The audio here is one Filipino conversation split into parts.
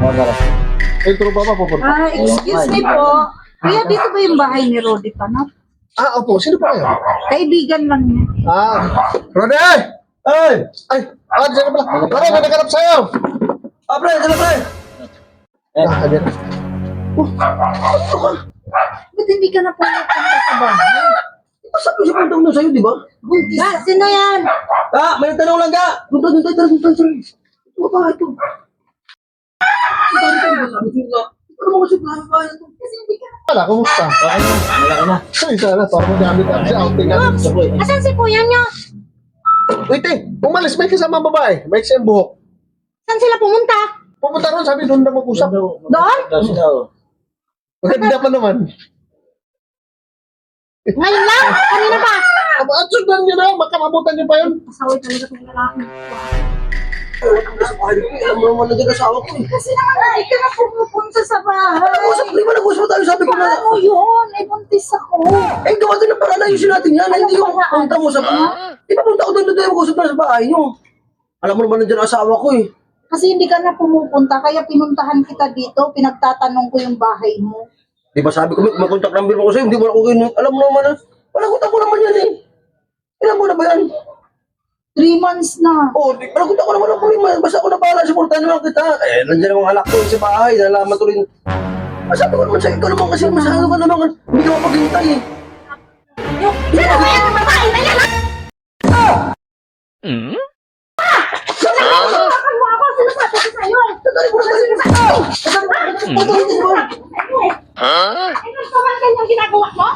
Eh, pero baba pupunta. Excuse me po. Kuya, dito ba yung bahay ni Rodi Panap? Opo. Sino pa kayo? Kaibigan lang niya. Rode! Ay! Diyan ka pala. Rode, may naghanap sa'yo. Pre, dala pre. Ayan. Ba't hindi ka na pumunta sa bahay? Sabi ko sa punta mo sa'yo, di ba? Sino yan? May tanong lang ka. Punta. Ito ba ito? Ano mo kasi plano ba ito? Kasi hindi ka na. Wala, kumusta? Wala na. Ay, sana. Parang magamit ang siya. Outing natin sa boy. Asan si kuya niyo? Wait umalis. May kasama babae. May siyang buhok. Saan sila pumunta? Pupunta ron, sabi doon na mag-usap. Doon? Maganda pa naman. Ngayon lang? Kanina pa? At sundan nyo na, makakabutan nyo pa yun. Pasaway talaga itong lalaki. Alam mo naman naging asawa ko eh. Kasi naman hindi ka na pumupunta sa bahay. Nag-usap, di ba nag-usap tayo? Sabi ko na, Paano yun? Ay, buntis ako. gawa din ang paraan ayusin natin yan. Hindi yung punta mo sa bahay. Di ba punta ko doon tayo mag-usap na sa bahay nyo? Alam mo naman nandiyan ang asawa ko eh. Kasi hindi ka na pumupunta, kaya pinuntahan kita dito, pinagtatanong ko yung bahay mo. Di ba sabi ko, may contact number ko sa'yo, hindi mo ako ganyan. Alam mo naman, panagutan ko naman yan eh. Ilan mo na ba yan? 3 months na. Panagutan ko naman ako rin. Basta ako na bahala, supportan naman kita. Nandiyan ang mga anak ko sa bahay, nalaman ko rin. Sabi ko naman sa'yo, ikaw naman kasi masyado ka naman, hindi ka mapaghintay eh. Sino ba yan ang babae na yan? Sinasabi mo ako, sinasabi ko sa'yo. Tatali mo na sa'yo. Ay, nagsawa ka yung ginagawa mo?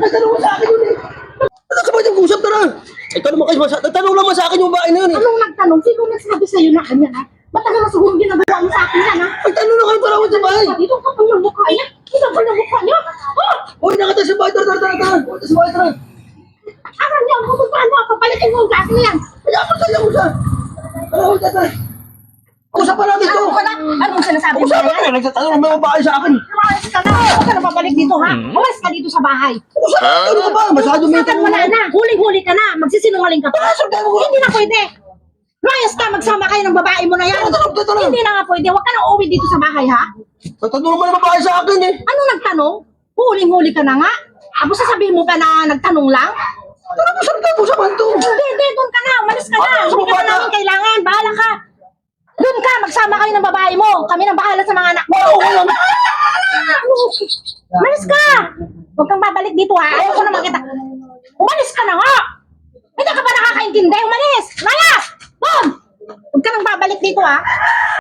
Nagtanong mo sa akin yun eh. Nakasabay yung usap, tara. Nagtanong lang sa akin yung bahay na yun eh. Anong nagtanong? Sino nagsabi sa'yo na kanya, ha? Ba't ang masugong ginagawa mo sa akin yan, ha? Nagtanong lang kayo para ako sa bahay. Dito ka pa yung mukha niya. Kinabal ng mukha niya. Uy, nakatay sa bahay, tara. Nakatay sa bahay, tara. Asan niya? Pupuntaan mo. Kapalitin mo ang gas mo yan. Kaya ako sa'yo, usap. Tara. Usap pa natin ito. Anong sinasabi mo Usap na yan? pa. Nagtatanong lang may bahay sa akin. Umalis ka na. Huwag ka na babalik dito, ha? Umalis ka dito sa bahay. Usap pa. Ano ka ba? Masyado may Sakan wala na. Huling-huli ka na. Magsisinungaling ka pa. Hindi na pwede. Mayas ka. Magsama kayo ng babae mo na yan. Tara. Hindi na nga pwede. Huwag ka na uuwi dito sa bahay, ha? Nagtatanong naman ang bahay sa akin eh. Anong nagtanong? Huling-huli ka na nga. Tapos sasabihin mo pa na nagtanong lang? Tara, usap tayo. Usapan to. Hindi. Doon ka na. Umalis ka na. Hindi ka na namin kailangan. Bahala ka. Doon ka. Magsama kayo ng babae mo. Kami nang bahala sa mga anak mo. Umalis ka. Huwag kang babalik dito, ha? Ayaw ko na makita. Umalis ka na nga. Hindi ka pa nakakaintindi. Umalis. Layas. Doon. Huwag ka nang babalik dito, ha?